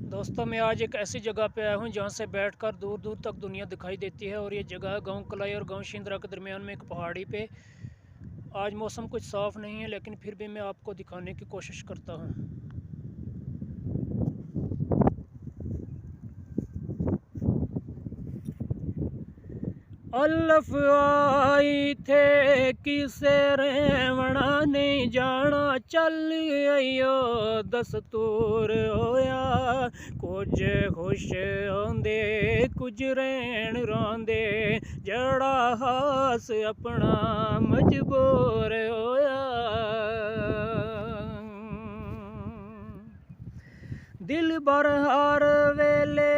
दोस्तों, मैं आज एक ऐसी जगह पे आया हूँ जहाँ से बैठकर दूर दूर तक दुनिया दिखाई देती है। और ये जगह है गांव कलाई और गांव शिंदरा के दरमियान में एक पहाड़ी पे। आज मौसम कुछ साफ़ नहीं है, लेकिन फिर भी मैं आपको दिखाने की कोशिश करता हूँ। अल्लफ आई थे किसे रेवणा नहीं जाना, चल आइयो दस्तूर होया। कुछ खुश होंदे कुछ रैन रोंदे, जड़ा हास अपना मजबूर होया। दिल भर हर वेले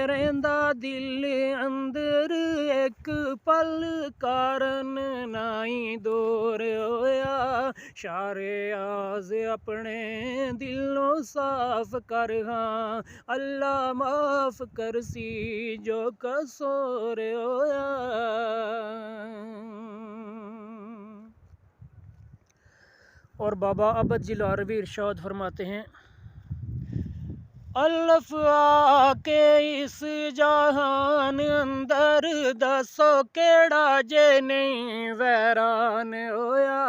रेंदा दिल अंदर, एक पल कारण नाई दूर होया। शारे आज अपने दिलों साफ कर, हाँ अल्लाह माफ कर सी जो कसूर होया। और बाबा अबद जिलारवी इरशाद फरमाते हैं, अल्लफ आके इस जहान अंदर, दसो केड़ा जे नहीं वैरान होया।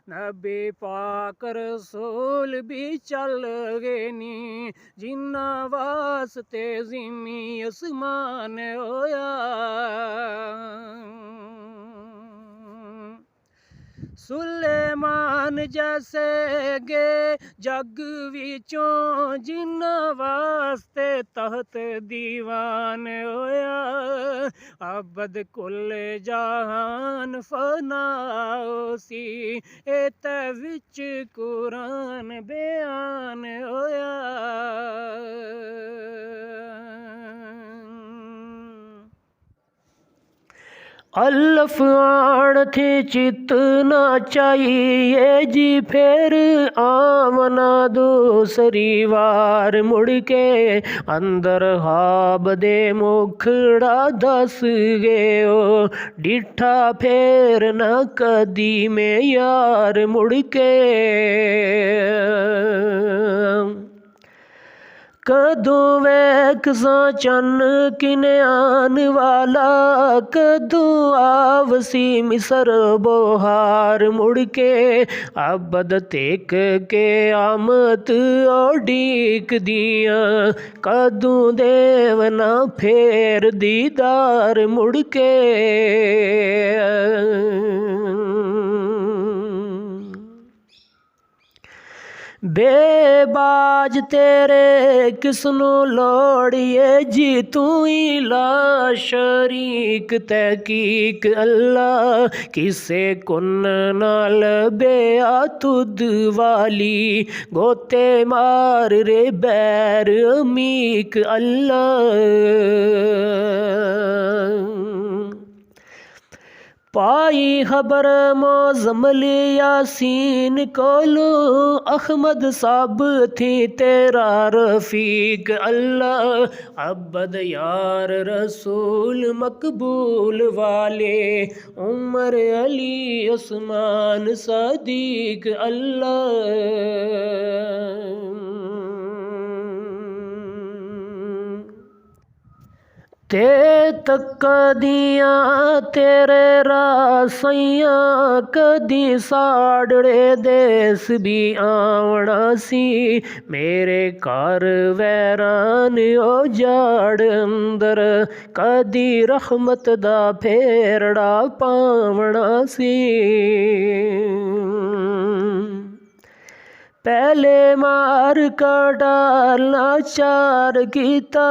नबी पाक रसूल भी चल गए नी, जिन्ना वास्ते ज़िमी आसमान होया। सुलेमान जैसे गे जग विचों, जिन्ना वास्ते तहत दीवान होया। अबद कुल जहान फनाओ सी, एत विच कुरान बयान होया। अल्लफ आण थे चित ना चाहिए जी, फिर आमना दूसरी वार मुड़ के। अंदर हाब दे मुखड़ा दस गयो, डिठा फेर न कदी में यार मुड़ के। कदों वैकसा चन किने आन वाला, कदों आवसी मिसर बोहार मुड़ के। अबद तेक के आमत ओडीक दिया, कदों देवना फेर दीदार मुड़ के। बेबाज तेरे किसनू लोड़िए जी, तू ही ला शरीक तहकीक अल्लाह। किसे कुन नाल बेआ तुद वाली, गोते मार रे बैर अमीक अल्लाह। पाई खबर मोजमल यासीन कोलो, अहमद साहब थी तेरा रफीक अल्लाह। अबद यार रसूल मकबूल वाले, उमर अली उस्मान सदीक अल्लाह। ते तक दियां तेरे रासैयां, कदी साड़े देस भी आवना सी। मेरे घर वैरान ओ जाड़ अंदर, कदी रहमत दा फेरड़ा पावना सी। पहले मार का डालना चार कीता,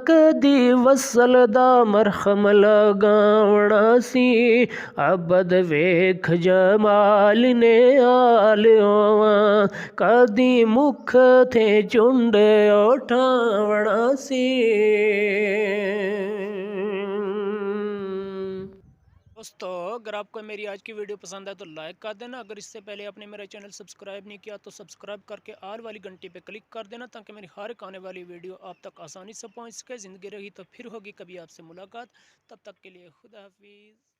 कदी वसल दा मरहम लगावना सी। अबद वेख जमाल ने आल होवा, कदी मुख थे चुंड उठावना सी। दोस्तों, अगर आपको मेरी आज की वीडियो पसंद है तो लाइक कर देना। अगर इससे पहले आपने मेरा चैनल सब्सक्राइब नहीं किया तो सब्सक्राइब करके आल वाली घंटी पे क्लिक कर देना, ताकि मेरी हर एक आने वाली वीडियो आप तक आसानी से पहुंच सके। ज़िंदगी रही तो फिर होगी कभी आपसे मुलाकात, तब तक के लिए खुदा हाफिज़।